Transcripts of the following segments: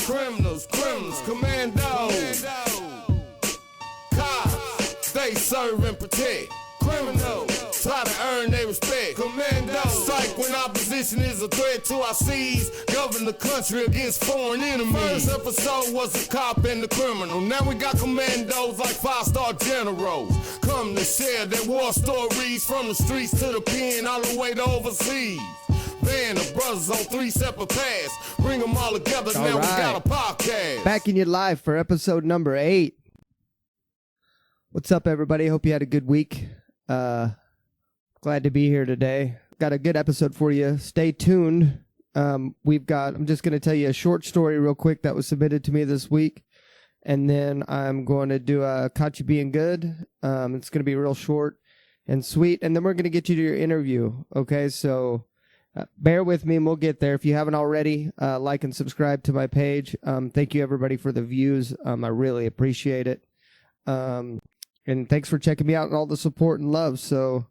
Criminals, commandos. Cops, they serve and protect. Criminals, try to earn their respect. Commandos, psych when opposition is a threat to our seas. Govern the country against foreign enemies. First episode was the cop and the criminal. Now we got commandos like 5-star generals. Come to share their war stories from the streets to the pen all the way to overseas. Band of brothers on 3 separate paths. Bring them all together, now we got a podcast. Back in your live for episode number 8. What's up, everybody? Hope you had a good week. Glad to be here today. Got a good episode for you. Stay tuned. I'm just going to tell you a short story real quick that was submitted to me this week. And then I'm going to do a Caught You Being Good. It's going to be real short and sweet. And then we're going to get you to your interview. Okay, so bear with me and we'll get there. If you haven't already, like and subscribe to my page. Thank you, everybody, for the views. I really appreciate it. And thanks for checking me out and all the support and love. So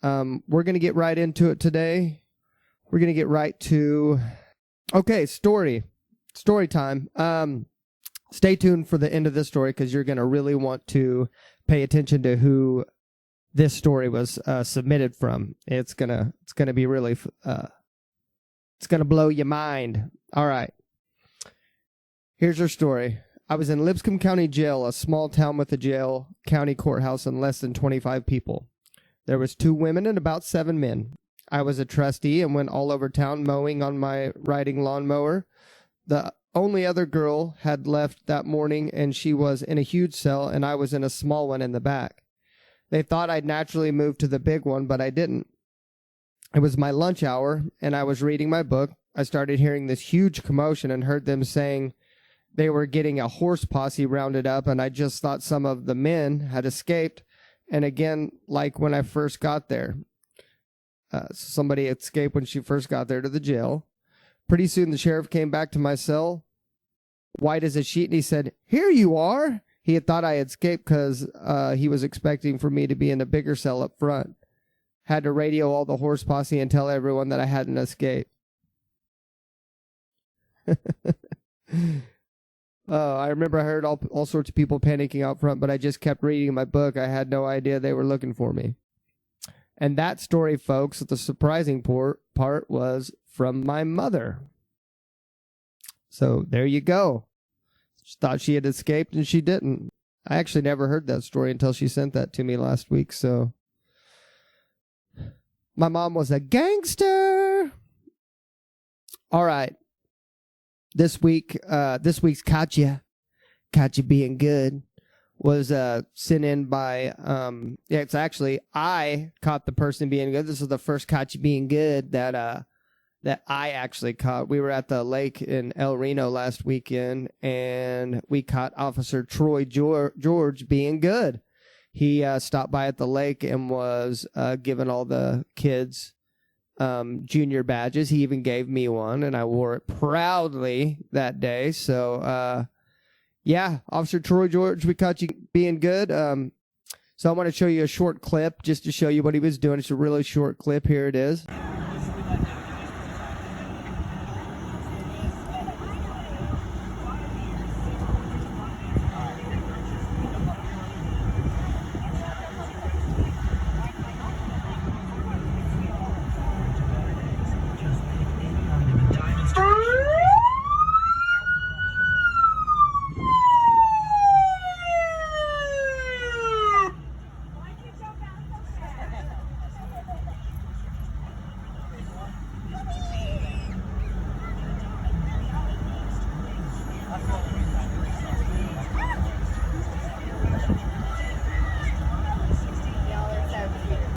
we're going to get right into it today. We're going to get right to, story time. Stay tuned for the end of this story because you're going to really want to pay attention to who this story was submitted from. It's gonna be really, it's going to blow your mind. All right. Here's her story. I was in Lipscomb County Jail, a small town with a jail, county courthouse, and less than 25 people. There was 2 women and about 7 men. I was a trustee and went all over town mowing on my riding lawnmower. The only other girl had left that morning, and she was in a huge cell, and I was in a small one in the back. They thought I'd naturally move to the big one, but I didn't. It was my lunch hour, and I was reading my book. I started hearing this huge commotion and heard them saying they were getting a horse posse rounded up, and I just thought some of the men had escaped. And again, like when I first got there, somebody escaped when she first got there to the jail. Pretty soon the sheriff came back to my cell, white as a sheet, and he said, "Here you are." He had thought I had escaped because he was expecting for me to be in a bigger cell up front. Had to radio all the horse posse and tell everyone that I hadn't escaped. I remember I heard all sorts of people panicking out front, but I just kept reading my book. I had no idea they were looking for me. And that story, folks, the surprising part was from my mother. So there you go. She thought she had escaped, and she didn't. I actually never heard that story until she sent that to me last week. So my mom was a gangster. All right. This week's Caught You Being Good was sent in by, it's actually, I caught the person being good. This is the first Caught You Being Good that I actually caught. We were at the lake in El Reno last weekend, and we caught Officer Troy George being good. He stopped by at the lake and was giving all the kids junior badges. He even gave me one, and I wore it proudly that day. So, Officer Troy George, we caught you being good. So I want to show you a short clip just to show you what he was doing. It's a really short clip. Here it is.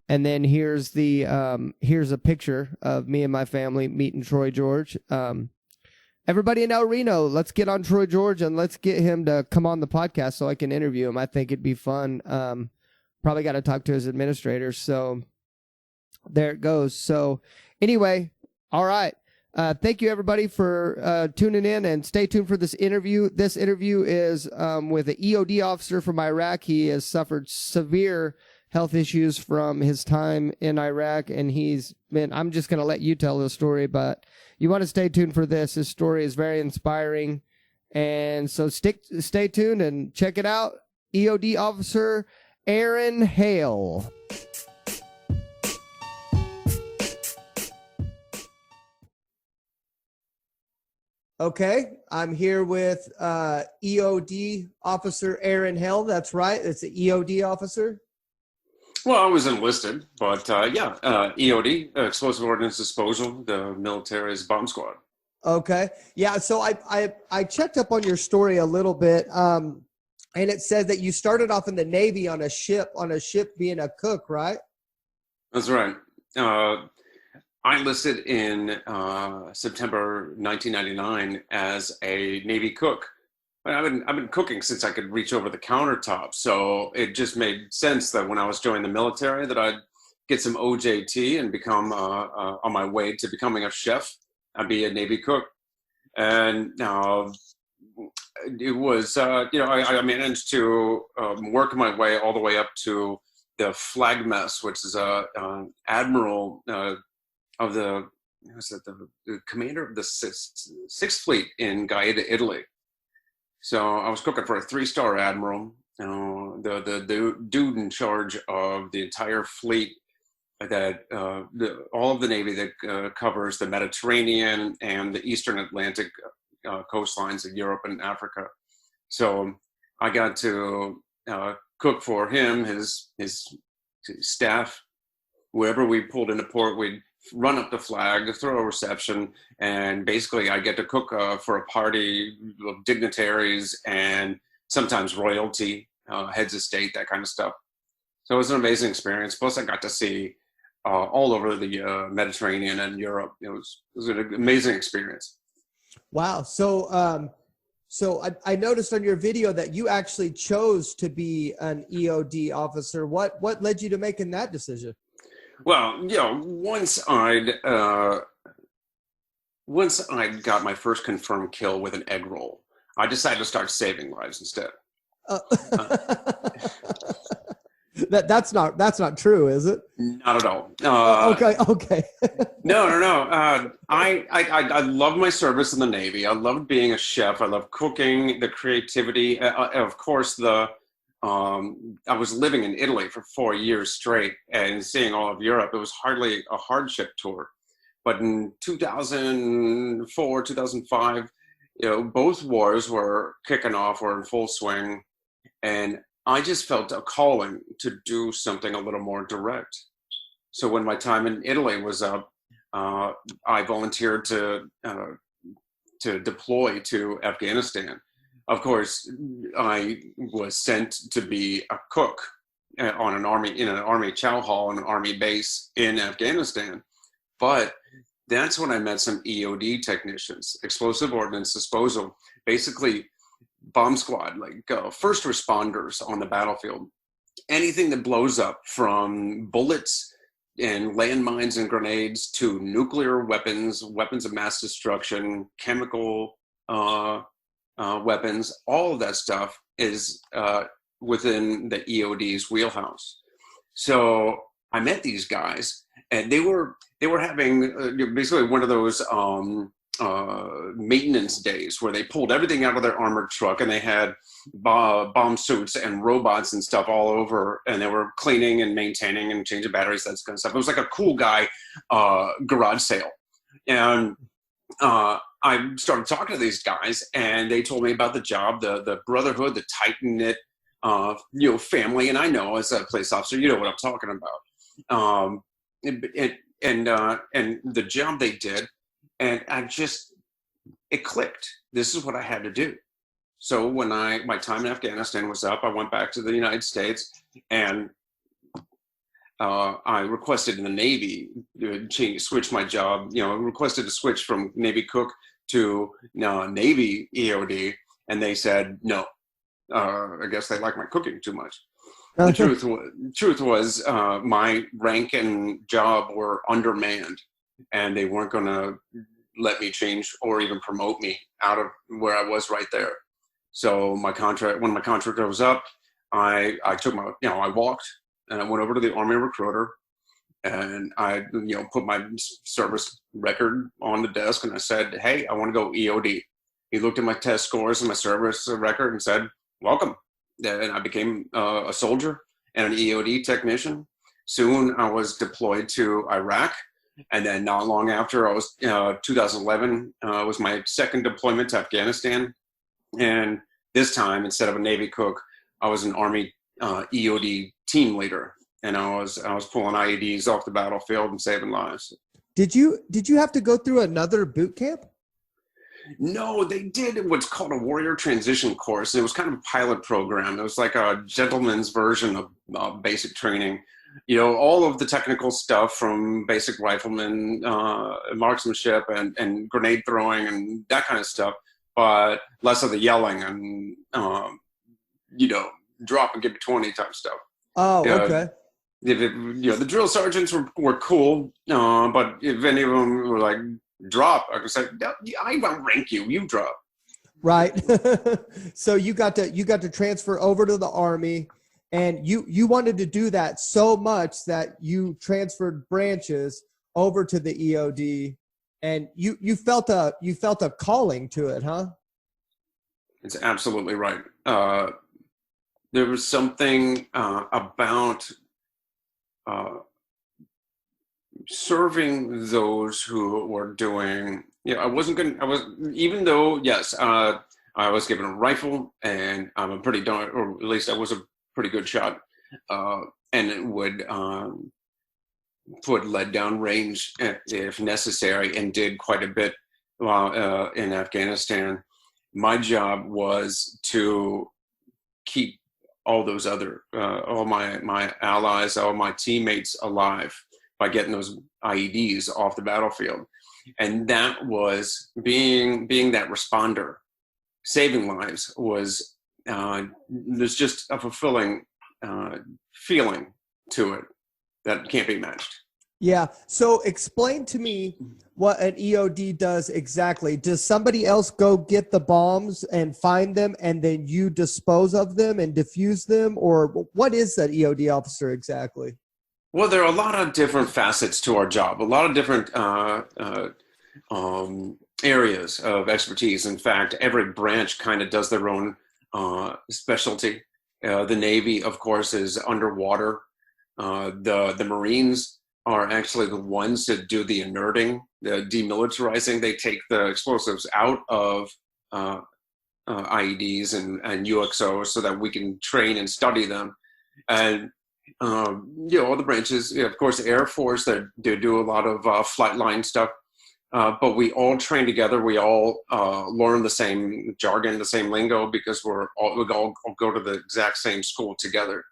And then here's a picture of me and my family meeting Troy George. Everybody in El Reno, let's get on Troy George and let's get him to come on the podcast so I can interview him. I think it'd be fun. Probably got to talk to his administrator. So there it goes. So anyway, all right. Thank you, everybody, for tuning in, and stay tuned for this interview. This interview is with an E.O.D officer from Iraq. He has suffered severe health issues from his time in Iraq, and I'm just going to let you tell the story, but you want to stay tuned for this. His story is very inspiring. And so stay tuned and check it out. EOD Officer Aaron Hale. Okay, I'm here with EOD Officer Aaron Hale. That's right. It's the EOD officer. Well, I was enlisted, but EOD, Explosive Ordnance Disposal, the military's bomb squad. Okay, yeah. So I checked up on your story a little bit, and it said that you started off in the Navy on a ship being a cook, right? That's right. I enlisted in September 1999 as a Navy cook. I've been cooking since I could reach over the countertop, so it just made sense that when I was joining the military that I'd get some OJT and become on my way to becoming a chef. I'd be a Navy cook, and it was I managed to work my way all the way up to the flag mess, which is admiral of the commander of the Sixth Fleet in Gaeta, Italy. So I was cooking for a 3-star admiral, the dude in charge of the entire fleet that all of the Navy that covers the Mediterranean and the Eastern Atlantic coastlines of Europe and Africa. So I got to cook for him, his staff. Wherever we pulled into port, we'd run up the flag, throw a reception, and basically I get to cook for a party of dignitaries and sometimes royalty, heads of state, that kind of stuff. So it was an amazing experience. Plus I got to see all over the Mediterranean and Europe. It was an amazing experience. Wow. So I noticed on your video that you actually chose to be an EOD officer. What led you to making that decision? Well, once I'd got my first confirmed kill with an egg roll, I decided to start saving lives instead. That's not true, is it? Not at all. Okay. No. I love my service in the Navy. I loved being a chef. I love cooking, the creativity. Of course, I was living in Italy for 4 years straight and seeing all of Europe. It was hardly a hardship tour. But in 2004, 2005, both wars were kicking off, were in full swing. And I just felt a calling to do something a little more direct. So when my time in Italy was up, I volunteered to deploy to Afghanistan. Of course, I was sent to be a cook in an army chow hall on an army base in Afghanistan. But that's when I met some EOD technicians, Explosive Ordnance Disposal, basically bomb squad, like first responders on the battlefield. Anything that blows up, from bullets and landmines and grenades to nuclear weapons of mass destruction, chemical weapons, all of that stuff is within the EOD's wheelhouse. So I met these guys, and they were having basically one of those maintenance days where they pulled everything out of their armored truck, and they had bomb suits and robots and stuff all over, and they were cleaning and maintaining and changing batteries, that kind of stuff. It was like a cool guy garage sale. And I started talking to these guys, and they told me about the job, the brotherhood, the tight-knit family. And I know, as a police officer, you know what I'm talking about. And the job they did, and it clicked. This is what I had to do. So when my time in Afghanistan was up, I went back to the United States, and I requested in the Navy to switch my job. Requested to switch from Navy cook to Navy EOD, and they said no. I guess they like my cooking too much. The truth was my rank and job were undermanned, and they weren't going to let me change or even promote me out of where I was right there. So when my contract was up, I took I walked, and I went over to the Army recruiter, and I put my service record on the desk, and I said, "Hey, I want to go EOD." He looked at my test scores and my service record and said, welcome. And I became a soldier and an E.O.D technician. Soon I was deployed to Iraq. And then not long after, 2011 was my second deployment to Afghanistan. And this time, instead of a Navy cook, I was an Army E.O.D team leader. And I was pulling IEDs off the battlefield and saving lives. Did you have to go through another boot camp? No, they did what's called a warrior transition course. It was kind of a pilot program. It was like a gentleman's version of basic training. You know, all of the technical stuff from basic rifleman, marksmanship and grenade throwing and that kind of stuff, but less of the yelling and, you know, drop and give me 20 type stuff. Oh, okay. The drill sergeants were cool, but if any of them were like, drop, I could say, I won't rank you, you drop. Right. So you got to transfer over to the Army, and you wanted to do that so much that you transferred branches over to the E.O.D, and you felt a calling to it, huh? It's absolutely right. There was something about serving those who were doing, even though, yes, I was given a rifle and I'm a pretty darn, or at least I was a pretty good shot, and it would put lead down range if necessary, and did quite a bit while in Afghanistan. My job was to keep all those other, all my allies, all my teammates alive by getting those IEDs off the battlefield. And that was being that responder, saving lives was, there's just a fulfilling feeling to it that can't be matched. Yeah. So explain to me what an E.O.D does exactly. Does somebody else go get the bombs and find them, and then you dispose of them and defuse them? Or what is that E.O.D officer exactly? Well, there are a lot of different facets to our job, a lot of different areas of expertise. In fact, every branch kind of does their own specialty. The Navy, of course, is underwater. The Marines are actually the ones that do the inerting, the demilitarizing. They take the explosives out of IEDs and UXOs so that we can train and study them. And all the branches, of course, the Air Force, they do a lot of flight line stuff, but we all train together. We all learn the same jargon, the same lingo, because we all go to the exact same school together.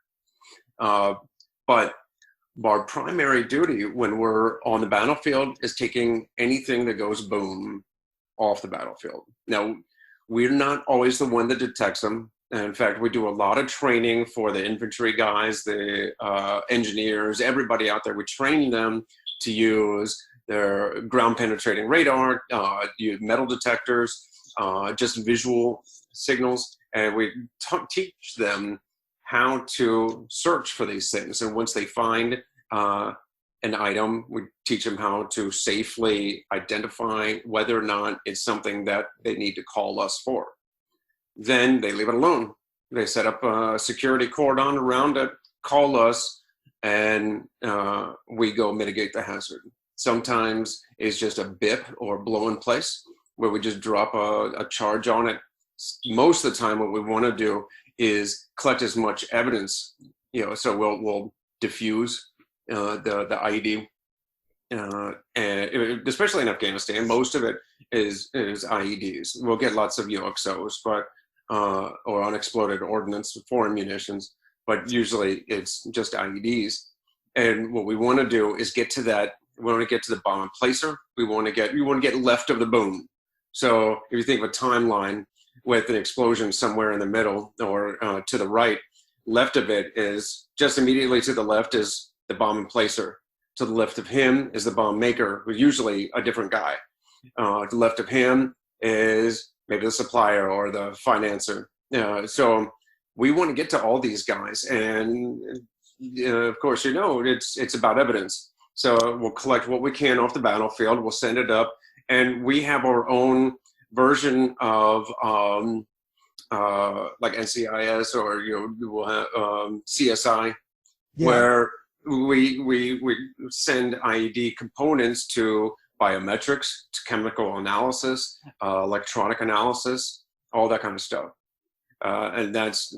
But our primary duty when we're on the battlefield is taking anything that goes boom off the battlefield. Now, we're not always the one that detects them. And in fact, we do a lot of training for the infantry guys, the engineers, everybody out there. We train them to use their ground penetrating radar, metal detectors, just visual signals. And we teach them how to search for these things. And once they find an item, we teach them how to safely identify whether or not it's something that they need to call us for. Then they leave it alone. They set up a security cordon around it, call us, and we go mitigate the hazard. Sometimes it's just a bip or blow in place where we just drop a charge on it. Most of the time what we want to do is collect as much evidence, so we'll diffuse the IED. And especially in Afghanistan, most of it is IEDs. We'll get lots of UXOs, but or unexploded ordnance, foreign munitions, but usually it's just IEDs. And what we want to do is get to that. We want to get to the bomb placer. We want to get left of the boom. So if you think of a timeline with an explosion somewhere in the middle or to the right, left of it is just immediately to the left is the bomb placer. To the left of him is the bomb maker, who's usually a different guy. To the left of him is maybe the supplier or the financer. So we want to get to all these guys. And of course, it's about evidence. So we'll collect what we can off the battlefield. We'll send it up. And we have our own version of like NCIS, or we'll have CSI, Yeah. where we send IED components to biometrics, to chemical analysis, electronic analysis, all that kind of stuff. And that's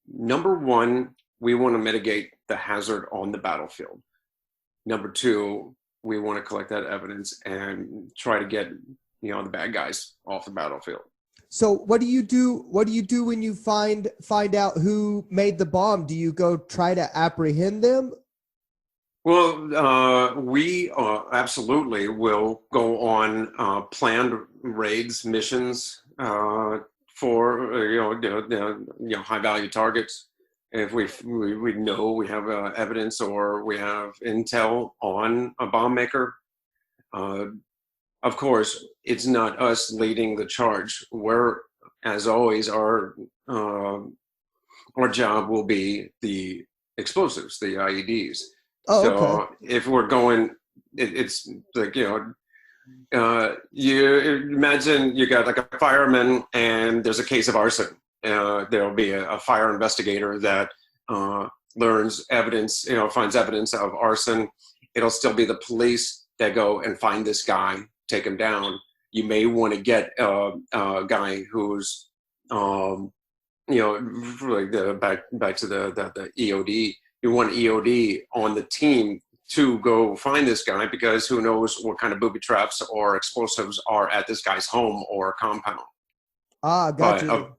number one. We want to mitigate the hazard on the battlefield. Number two, we want to collect that evidence and try to get the bad guys off the battlefield. So what do you do? What do you do when you find out who made the bomb? Do you go try to apprehend them? Well, we absolutely will go on planned raids, missions for high value targets. If we know we have evidence or we have intel on a bomb maker. Of course, it's not us leading the charge. We're, as always, our job will be the explosives, the IEDs. Oh, so okay. If we're going, it's like, you imagine you got like a fireman and there's a case of arson. There'll be a fire investigator that learns evidence, finds evidence of arson. It'll still be the police that go and find this guy, take him down. You may want to get a guy who's, like back to the E.O.D. You want E.O.D. on the team to go find this guy, because who knows what kind of booby traps or explosives are at this guy's home or compound. Got you.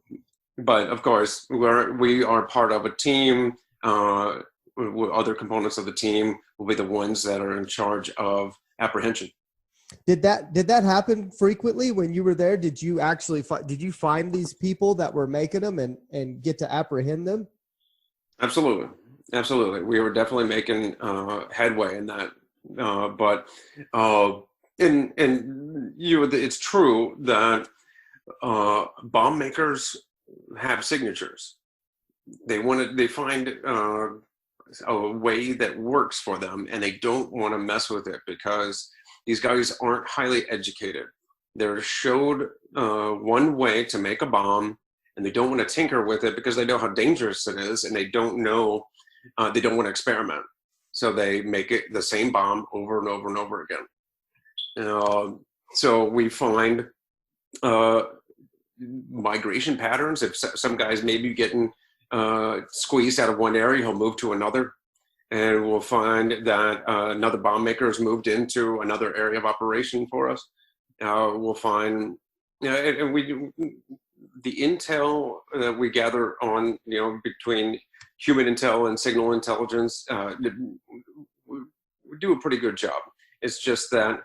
But of course, we are part of a team. Other components of the team will be the ones that are in charge of apprehension. Did that happen frequently when you were there? Did you actually did you find these people that were making them and get to apprehend them? Absolutely. We were definitely making headway in that. It's true that bomb makers have signatures. They find a way that works for them, and they don't want to mess with it because these guys aren't highly educated. They're showed one way to make a bomb, and they don't want to tinker with it because they know how dangerous it is, and they don't know, they don't want to experiment. So they make it the same bomb over and over and over again. So we find migration patterns. If some guys maybe getting squeezed out of one area, he'll move to another. And we'll find that another bomb maker has moved into another area of operation for us. We'll find, and we the intel that we gather on, between human intel and signal intelligence, we do a pretty good job. It's just that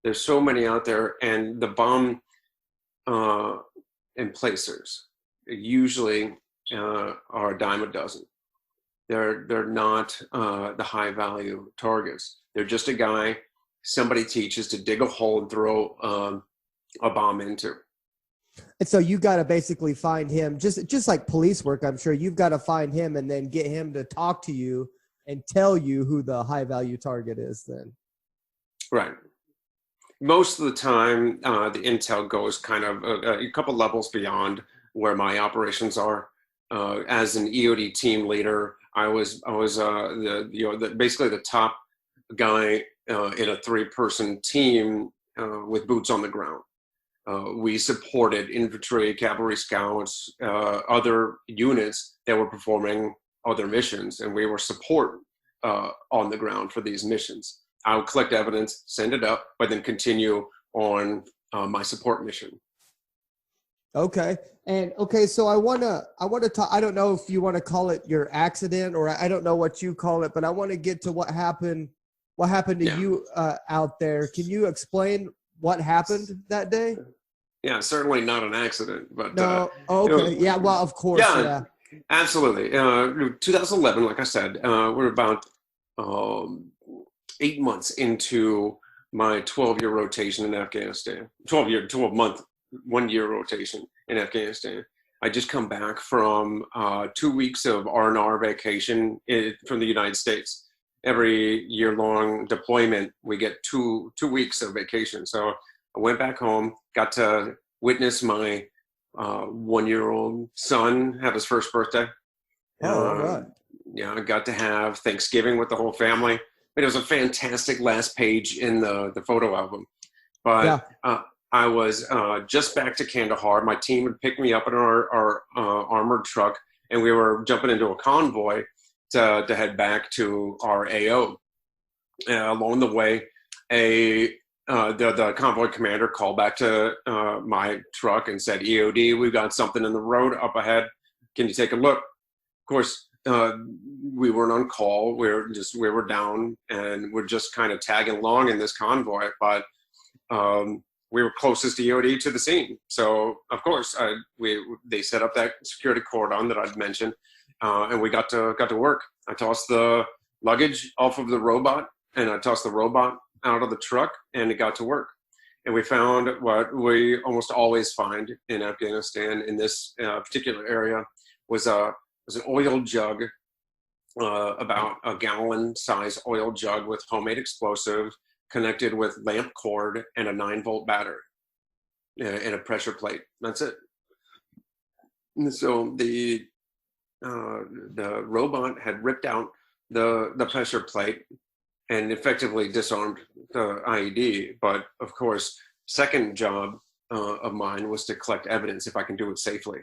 there's so many out there, and the bomb emplacers usually are a dime a dozen. They're not the high value targets. They're just a guy somebody teaches to dig a hole and throw a bomb into. And so you got to basically find him, just like police work. I'm sure you've got to find him and then get him to talk to you and tell you who the high value target is then. Right. Most of the time, the intel goes kind of a couple levels beyond where my operations are. As an E.O.D. team leader, I was basically the top guy in a 3-person team with boots on the ground. We supported infantry, cavalry scouts, other units that were performing other missions, and we were support on the ground for these missions. I would collect evidence, send it up, but then continue on my support mission. Okay. And okay, so I want to talk, I don't know if you want to call it your accident, or I don't know what you call it, but I want to get to what happened to you out there. Can you explain what happened that day? Yeah, certainly not an accident, but no. Okay. Yeah. Well, of course. Yeah. Absolutely. 2011, like I said, we're about 8 months into my 12-year rotation in Afghanistan. 12-month, 1-year rotation in Afghanistan. I just come back from 2 weeks of R&R vacation from the United States. Every year-long deployment, we get two weeks of vacation. So I went back home, got to witness my 1-year-old son have his first birthday. Oh, all right. Yeah, I got to have Thanksgiving with the whole family. It was a fantastic last page in the photo album. But I was just back to Kandahar. My team had picked me up in our armored truck, and we were jumping into a convoy to head back to our AO. Along the way, the convoy commander called back to my truck and said, "E.O.D, we've got something in the road up ahead. Can you take a look?" Of course, we weren't on call. We were down, and we're just kind of tagging along in this convoy. But we were closest to E.O.D to the scene, so of course they set up that security cordon that I'd mentioned, and we got to work. I tossed the luggage off of the robot, and I tossed the robot out of the truck, and it got to work. And we found what we almost always find in Afghanistan in this particular area was an oil jug, about a gallon size oil jug with homemade explosive connected with lamp cord and a 9-volt battery and a pressure plate. That's it. And so the robot had ripped out the pressure plate and effectively disarmed the IED. But of course, second job of mine was to collect evidence if I can do it safely.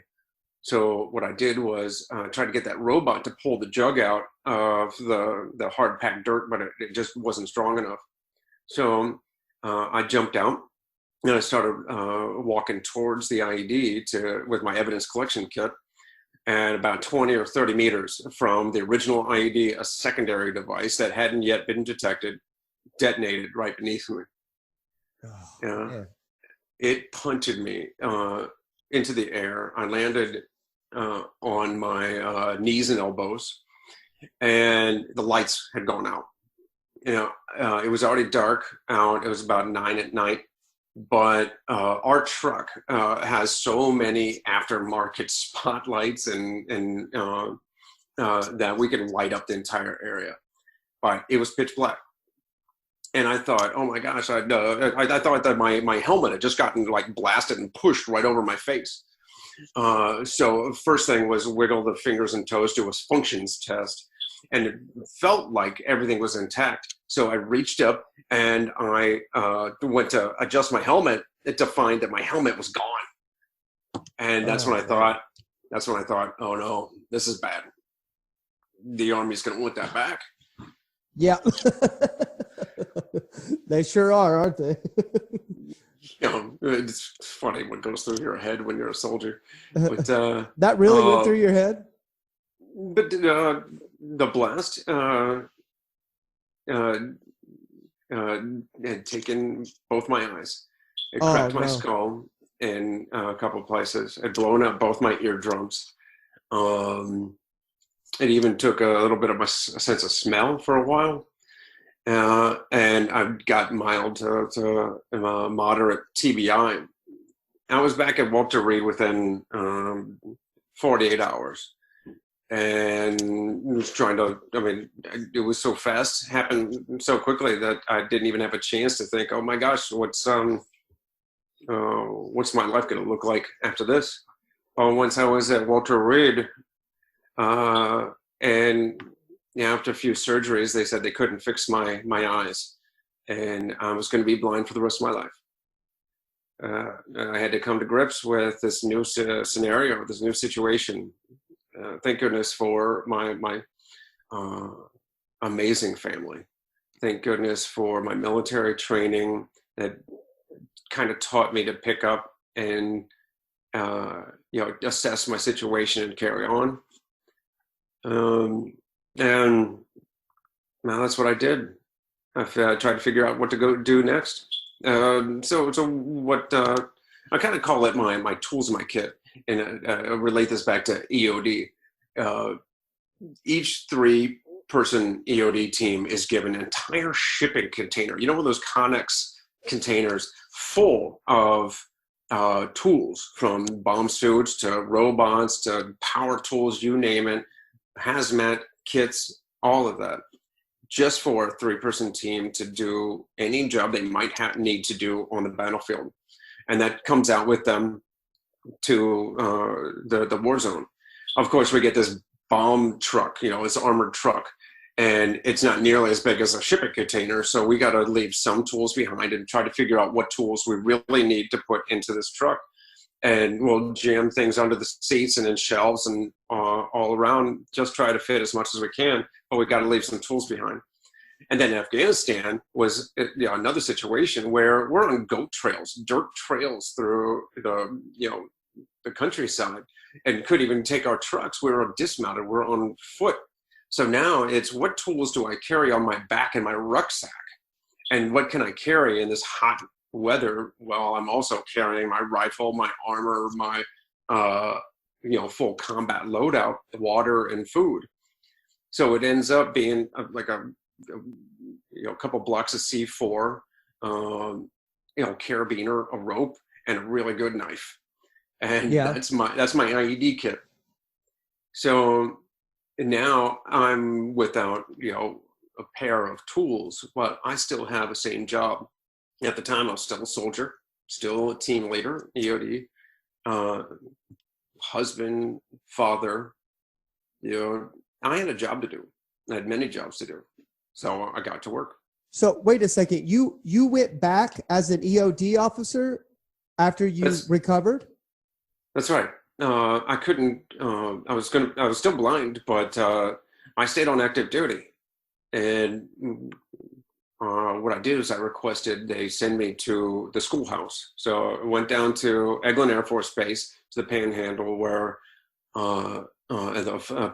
So what I did was try to get that robot to pull the jug out of the hard packed dirt, but it just wasn't strong enough. So I jumped out and I started walking towards the IED with my evidence collection kit. And about 20 or 30 meters from the original IED, a secondary device that hadn't yet been detected detonated right beneath me. It punted me into the air. I landed on my knees and elbows, and the lights had gone out. It was already dark out. It was about 9 at night, but our truck has so many aftermarket spotlights and that we could light up the entire area. But it was pitch black. And I thought, oh my gosh, I thought that my helmet had just gotten like blasted and pushed right over my face. So first thing was wiggle the fingers and toes, do a functions test. And it felt like everything was intact. So I reached up and I went to adjust my helmet to find that my helmet was gone. And that's when I thought, oh no, this is bad. The Army's going to want that back. Yeah. They sure are, aren't they? It's funny what goes through your head when you're a soldier. But that really went through your head? But the blast had taken both my eyes. It cracked my skull in a couple of places. It had blown up both my eardrums. It even took a little bit of a sense of smell for a while. And I've got mild to moderate TBI. I was back at Walter Reed within 48 hours. And was trying to, it was so fast, happened so quickly that I didn't even have a chance to think, oh my gosh, what's my life going to look like after this? Once I was at Walter Reed, and after a few surgeries, they said they couldn't fix my eyes, and I was going to be blind for the rest of my life. I had to come to grips with this new scenario, this new situation. Thank goodness for my amazing family. Thank goodness for my military training that kind of taught me to pick up and assess my situation and carry on. And now that's what I did. I tried to figure out what to go do next. So what I kind of call it my tools in my kit. And relate this back to E.O.D. Each 3-person E.O.D. team is given an entire shipping container. One of those Connex containers full of tools, from bomb suits to robots to power tools, you name it, hazmat kits, all of that. just for a 3-person team to do any job they might need to do on the battlefield. And that comes out with them to the war zone. Of course, we get this bomb truck, this armored truck, and it's not nearly as big as a shipping container. So we got to leave some tools behind and try to figure out what tools we really need to put into this truck. And we'll jam things under the seats and in shelves and all around, just try to fit as much as we can, but we got to leave some tools behind. And then Afghanistan was another situation where we're on goat trails, dirt trails through the countryside, and couldn't even take our trucks. We were dismounted, we're on foot. So now it's, what tools do I carry on my back in my rucksack? And what can I carry in this hot weather? Well, I'm also carrying my rifle, my armor, my full combat loadout, water and food. So it ends up being like a couple blocks of C4, carabiner, a rope, and a really good knife. And that's my IED kit. So now I'm without a pair of tools, but I still have the same job. At the time, I was still a soldier, still a team leader, E.O.D, husband, father. I had a job to do. I had many jobs to do. So I got to work. So wait a second. You went back as an E.O.D officer after you recovered? That's right. I couldn't. I was still blind, but I stayed on active duty. And what I did is I requested they send me to the schoolhouse. So I went down to Eglin Air Force Base, to the Panhandle, where the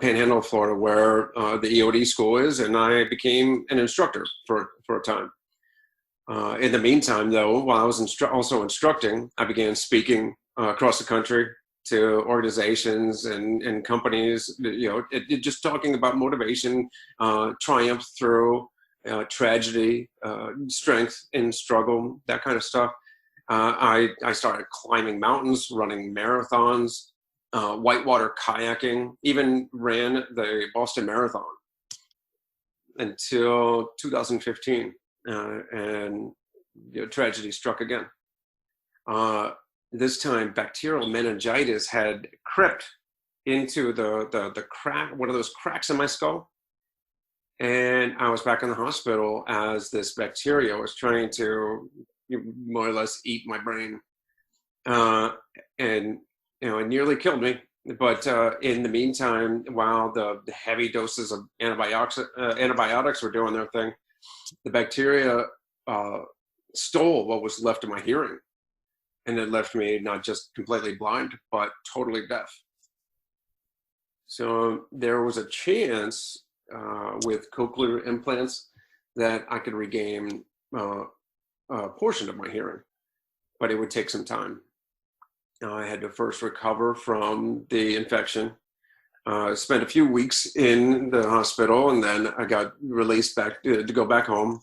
Panhandle of Florida, where the E.O.D school is, and I became an instructor for a time. In the meantime, though, while I was also instructing, I began speaking across the country to organizations and companies, just talking about motivation, triumph through tragedy, strength in struggle, that kind of stuff. I started climbing mountains, running marathons, whitewater kayaking, even ran the Boston Marathon until 2015, and tragedy struck again. This time, bacterial meningitis had crept into the crack, one of those cracks in my skull, and I was back in the hospital as this bacteria was trying to more or less eat my brain, and it nearly killed me. But in the meantime, while the heavy doses of antibiotics were doing their thing, the bacteria stole what was left of my hearing. And it left me not just completely blind, but totally deaf. So there was a chance with cochlear implants that I could regain a portion of my hearing, but it would take some time. I had to first recover from the infection, spent a few weeks in the hospital, and then I got released back to go back home.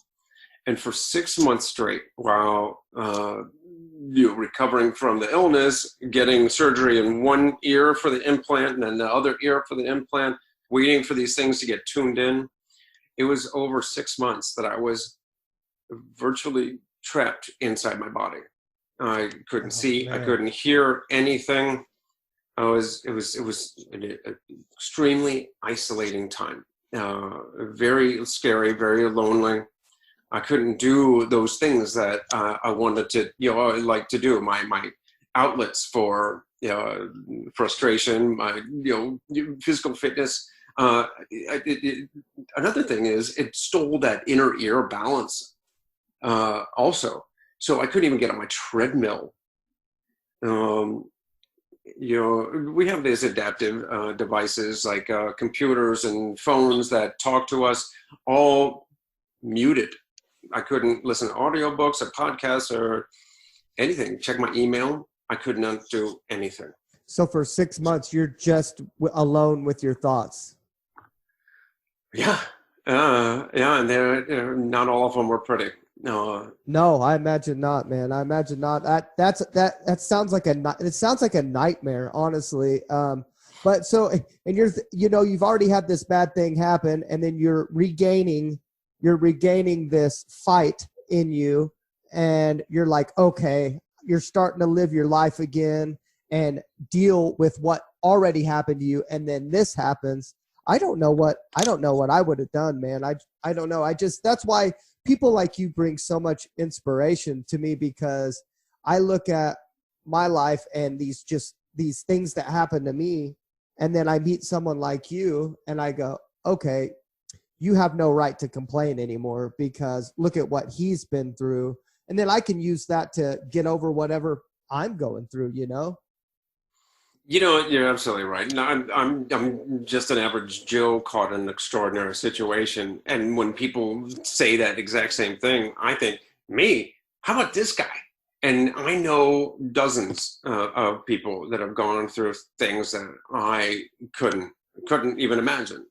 And for 6 months straight, while recovering from the illness, getting surgery in one ear for the implant and then the other ear for the implant, waiting for these things to get tuned in. It was over 6 months that I was virtually trapped inside my body. I couldn't see, man. I couldn't hear anything. It was an extremely isolating time. Very scary, very lonely. I couldn't do those things that I wanted to, like to do. My outlets for frustration, my physical fitness. Another thing is it stole that inner ear balance also. So I couldn't even get on my treadmill. We have these adaptive devices like computers and phones that talk to us, all muted. I couldn't listen to audiobooks or podcasts or anything. Check my email. I could not do anything. So for 6 months, you're just alone with your thoughts. Yeah. And they're not all of them were pretty. No, I imagine not, man. I imagine not. That sounds like a nightmare, honestly. But so, and you've already had this bad thing happen, and then you're regaining you're regaining this fight in you, and you're like, okay, you're starting to live your life again and deal with what already happened to you, and then this happens. I don't know what I would have done, man. I don't know. That's why people like you bring so much inspiration to me, because I look at my life and these things that happen to me, and then I meet someone like you and I go, okay, you have no right to complain anymore, because look at what he's been through. And then I can use that to get over whatever I'm going through, you know? You know, you're absolutely right. No, I'm just an average Joe caught in an extraordinary situation. And when people say that exact same thing, I think, me, how about this guy? And I know dozens of people that have gone through things that I couldn't even imagine.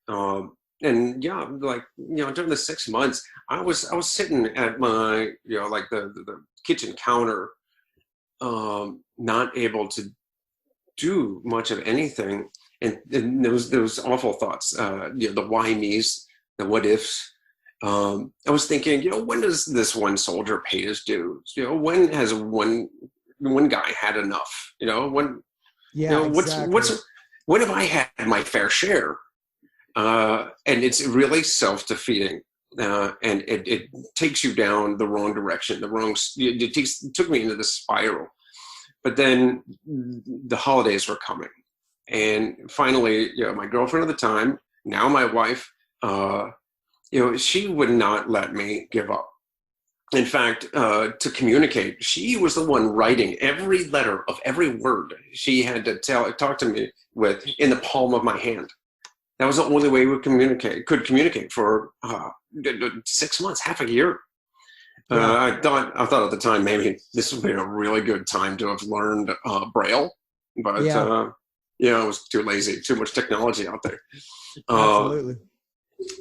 And yeah, like, you know, during the 6 months, I was sitting at my, you know, like the kitchen counter, not able to do much of anything. And those awful thoughts, you know, the why me's, the what ifs. I was thinking, you know, when does this one soldier pay his dues? You know, when has one guy had enough? You know, when, yeah, you know, exactly. when have I had my fair share? And it's really self-defeating. And it takes you down the wrong direction, it took me into this spiral. But then the holidays were coming. And finally, you know, my girlfriend at the time, now my wife, you know, she would not let me give up. In fact, to communicate, she was the one writing every letter of every word she had to talk to me with in the palm of my hand. That was the only way we could communicate for 6 months, half a year. Yeah. I thought at the time maybe this would be a really good time to have learned Braille, but Yeah. you know, I was too lazy, too much technology out there. Absolutely.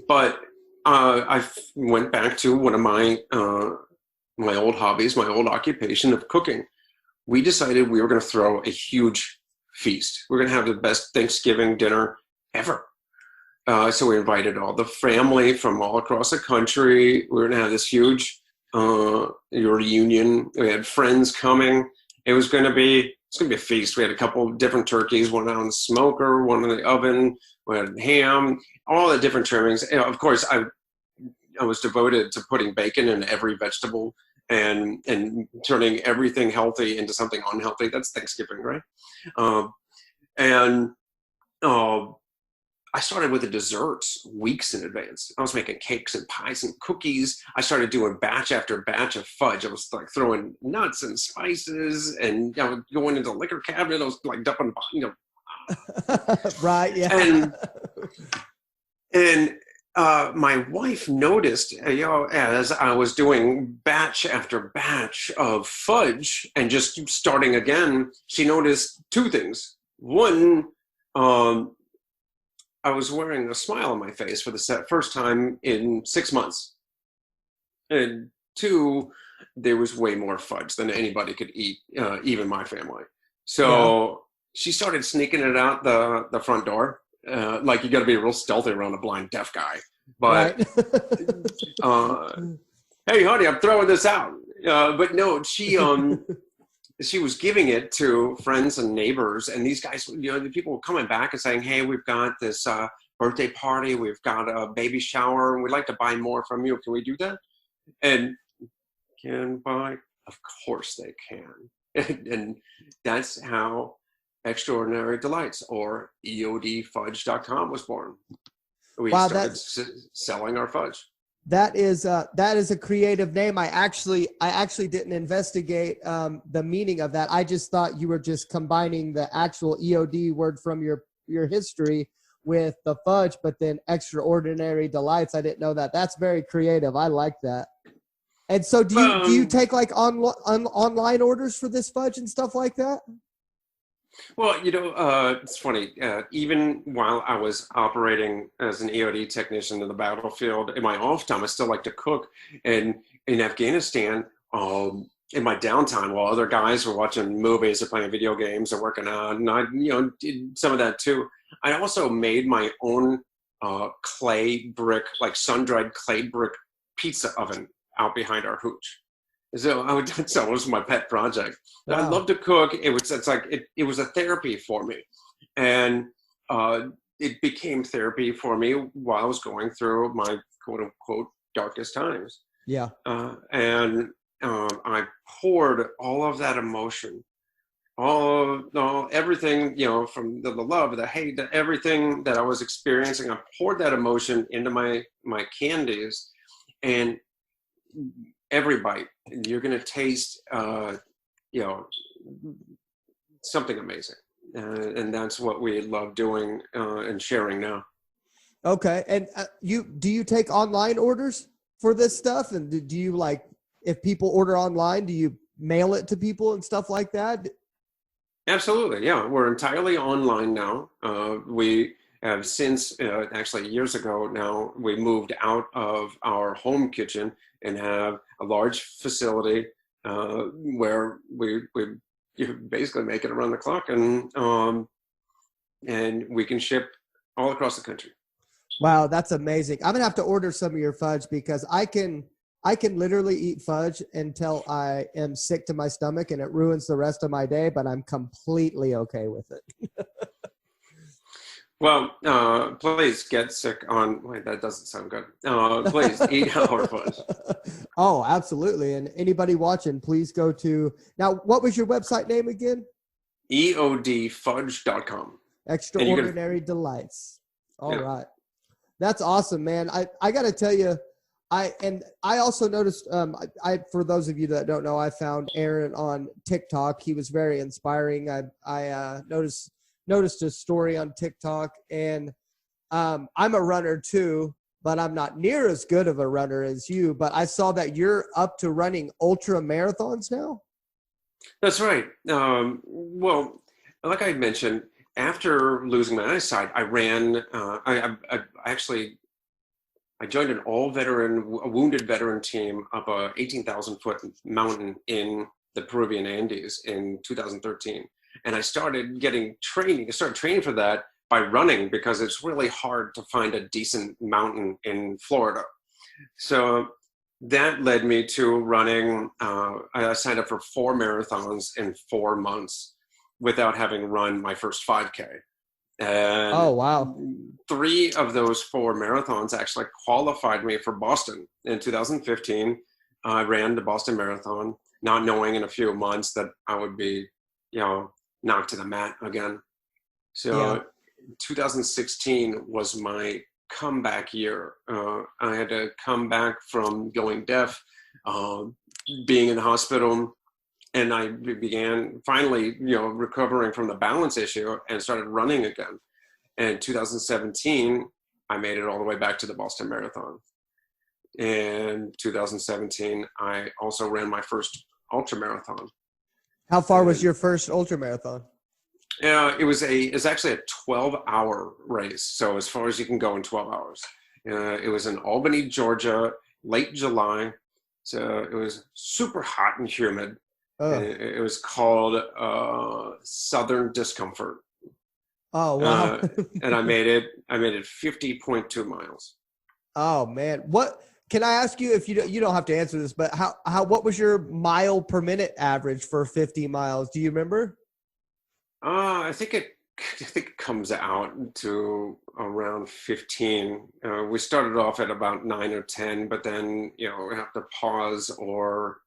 But I went back to one of my old hobbies, my old occupation of cooking. We decided we were going to throw a huge feast. We're going to have the best Thanksgiving dinner ever. So we invited all the family from all across the country. We were going to have this huge reunion. We had friends coming. It's going to be a feast. We had a couple of different turkeys, one on the smoker, one in the oven. We had ham, all the different trimmings. And of course, I was devoted to putting bacon in every vegetable and turning everything healthy into something unhealthy. That's Thanksgiving, right? I started with the desserts weeks in advance. I was making cakes and pies and cookies. I started doing batch after batch of fudge. I was like throwing nuts and spices, and, you know, going into the liquor cabinet. I was like dumping, you know. Right. Yeah. And my wife noticed, you know, as I was doing batch after batch of fudge and just starting again, she noticed two things. One, I was wearing a smile on my face for the first time in 6 months. And two, there was way more fudge than anybody could eat, even my family. So she started sneaking it out the front door. Like, you got to be real stealthy around a blind deaf guy. But, right. hey, honey, I'm throwing this out. But no, she was giving it to friends and neighbors, and these guys, you know, the people were coming back and saying, hey, we've got this birthday party, we've got a baby shower, and we'd like to buy more from you. Can we do that? And can buy? Of course they can. And that's how Extraordinary Delights, or EODfudge.com, was born. We started selling our fudge. That is a creative name. I actually didn't investigate the meaning of that. I just thought you were just combining the actual EOD word from your history with the fudge, but then Extraordinary Delights. I didn't know that. That's very creative. I like that. And so do you take like online orders for this fudge and stuff like that? Well, you know, it's funny. Even while I was operating as an EOD technician in the battlefield, in my off time, I still like to cook. And in Afghanistan, in my downtime, while other guys were watching movies or playing video games or working out, and I, you know, did some of that too. I also made my own clay brick, like sun-dried clay brick pizza oven out behind our hooch. So that was my pet project. Wow. I love to cook. It was a therapy for me, and it became therapy for me while I was going through my quote unquote darkest times. Yeah. And I poured all of that emotion, everything, from the love, the hate, everything that I was experiencing. I poured that emotion into my candies, and every bite, you're going to taste, something amazing. And that's what we love doing and sharing now. Okay. And do you take online orders for this stuff? And do you, like, if people order online, do you mail it to people and stuff like that? Absolutely. Yeah. We're entirely online now. We have since, actually years ago now, we moved out of our home kitchen and have a large facility where you basically make it around the clock, and we can ship all across the country. Wow, that's amazing. I'm gonna have to order some of your fudge, because I can literally eat fudge until I am sick to my stomach and it ruins the rest of my day, but I'm completely okay with it. Well, please get sick on. Wait, that doesn't sound good. Please eat our fudge. Oh, absolutely. And anybody watching, please go to, now, what was your website name again? EODfudge.com. Extraordinary Delights. All right. That's awesome, man. I got to tell you, I also noticed, for those of you that don't know, I found Aaron on TikTok. He was very inspiring. I noticed his story on TikTok, and I'm a runner too, but I'm not near as good of a runner as you. But I saw that you're up to running ultra marathons now. That's right. Well, like I mentioned, after losing my eyesight, I ran. I joined an a wounded veteran team up a 18,000-foot mountain in the Peruvian Andes in 2013. And I started training for that by running, because it's really hard to find a decent mountain in Florida. So that led me to running. I signed up for 4 marathons in 4 months without having run my first 5K. And oh, wow. 3 of those 4 marathons actually qualified me for Boston. In 2015, I ran the Boston Marathon, not knowing in a few months that I would be, knocked to the mat again. So 2016 was my comeback year. I had to come back from going deaf, being in the hospital, and I began finally, recovering from the balance issue and started running again. And 2017, I made it all the way back to the Boston Marathon. In 2017, I also ran my first ultra marathon. How far was your first ultra marathon? Yeah, it's actually a 12-hour race. So as far as you can go in 12 hours. It was in Albany, Georgia, late July. So it was super hot and humid. It was called Southern Discomfort. Oh, wow. And I made it 50.2 miles. Oh, man. What can I ask you, if you don't have to answer this, but what was your mile per minute average for 50 miles? Do you remember? I think it comes out to around 15. We started off at about 9 or 10, but then, we have to pause or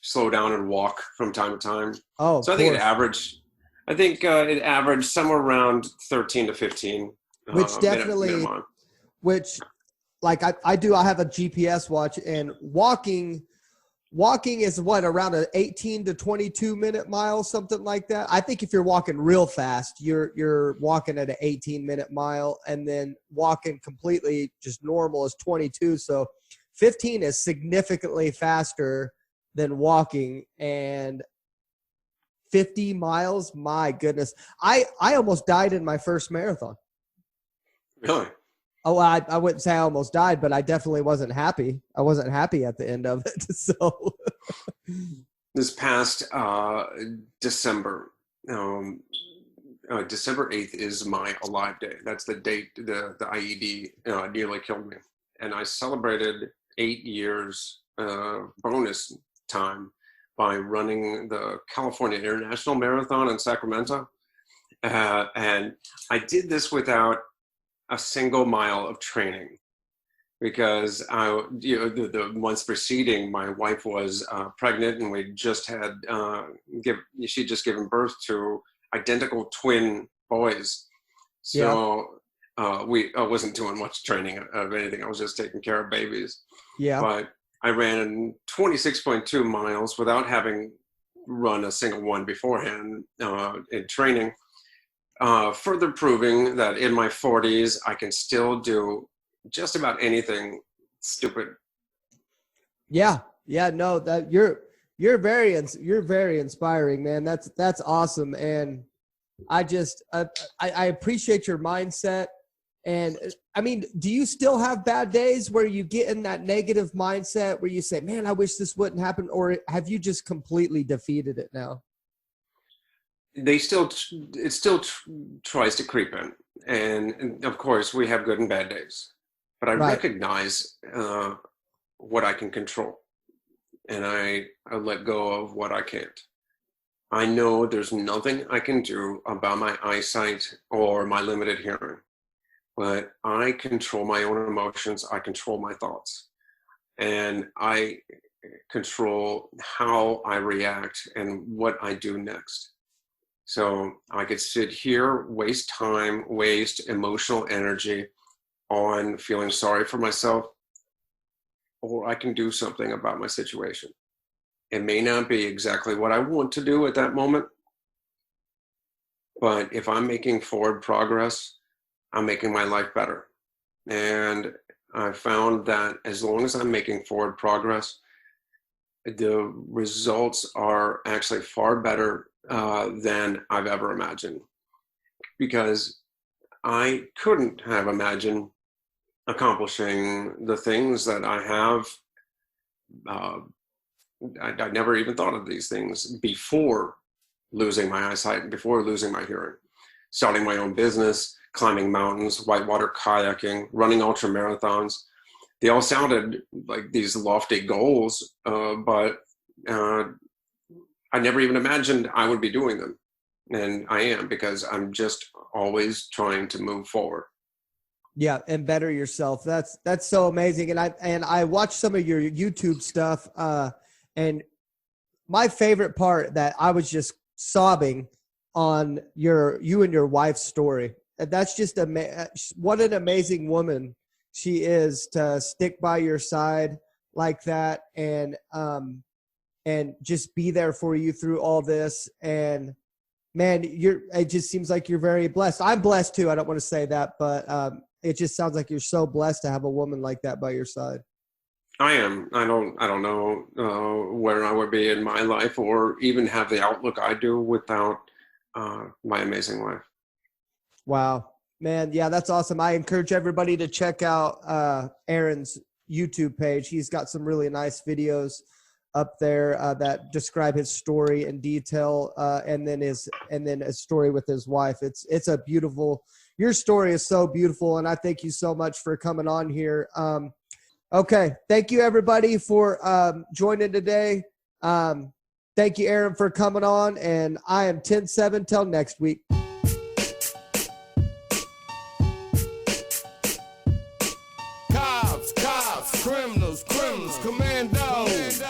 slow down and walk from time to time. Oh, so I think it averaged somewhere around 13 to 15. Which definitely, like I have a GPS watch, and walking is around an 18 to 22 minute mile, something like that. I think if you're walking real fast, you're walking at an 18-minute mile, and then walking completely just normal is 22. So 15 is significantly faster than walking. And 50 miles, my goodness. I almost died in my first marathon. Really? Oh, I wouldn't say I almost died, but I definitely wasn't happy. I wasn't happy at the end of it. So this past December, December 8th is my alive day. That's the date the IED nearly killed me. And I celebrated 8 years bonus time by running the California International Marathon in Sacramento. And I did this without a single mile of training, because the months preceding, my wife was pregnant, and we just had she'd just given birth to identical twin boys. So I wasn't doing much training of anything. I was just taking care of babies. Yeah. But I ran 26.2 miles without having run a single one beforehand in training. Further proving that in my 40s, I can still do just about anything stupid. Yeah. No, that you're very inspiring, man. That's awesome. And I appreciate your mindset. And I mean, do you still have bad days where you get in that negative mindset where you say, man, I wish this wouldn't happen? Or have you just completely defeated it now? It still tries to creep in. And of course we have good and bad days, but I recognize what I can control, and I let go of what I can't. I know there's nothing I can do about my eyesight or my limited hearing, but I control my own emotions. I control my thoughts, and I control how I react and what I do next. So I could sit here, waste time, waste emotional energy on feeling sorry for myself, or I can do something about my situation. It may not be exactly what I want to do at that moment, but if I'm making forward progress, I'm making my life better. And I found that as long as I'm making forward progress, the results are actually far better than I've ever imagined, because I couldn't have imagined accomplishing the things that I have. I never even thought of these things before losing my eyesight and before losing my hearing. Starting my own business, climbing mountains, whitewater kayaking, running ultra marathons. They all sounded like these lofty goals, but I never even imagined I would be doing them. And I am, because I'm just always trying to move forward. Yeah, and better yourself. That's so amazing. And I watched some of your YouTube stuff, and my favorite part that I was just sobbing on you and your wife's story. And that's just what an amazing woman she is, to stick by your side like that, and just be there for you through all this. And man, it just seems like you're very blessed. I'm blessed too. I don't want to say that, but it just sounds like you're so blessed to have a woman like that by your side. I am. I don't know where I would be in my life, or even have the outlook I do without my amazing wife. Wow, man. Yeah, that's awesome. I encourage everybody to check out Aaron's YouTube page. He's got some really nice videos up there that describe his story in detail, and then a story with his wife. It's a beautiful. Your story is so beautiful, and I thank you so much for coming on here. Okay, thank you everybody for joining today. Thank you, Aaron, for coming on, and I am 10-7 till next week. Cops, criminals, commandos.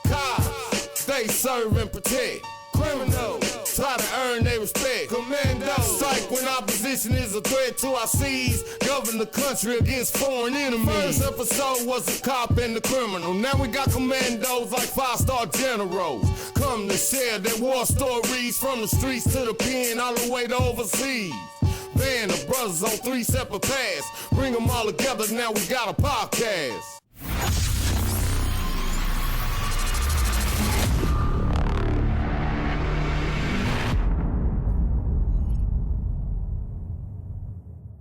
Cops, they serve and protect. Criminals, try to earn their respect. Commandos, strike when opposition is a threat to our seas. Govern the country against foreign enemies. First episode was the cop and the criminal. Now we got commandos like 5-star generals. Come to share their war stories, from the streets to the pen, all the way to overseas. Band of brothers on 3 separate paths. Bring them all together, now we got a podcast.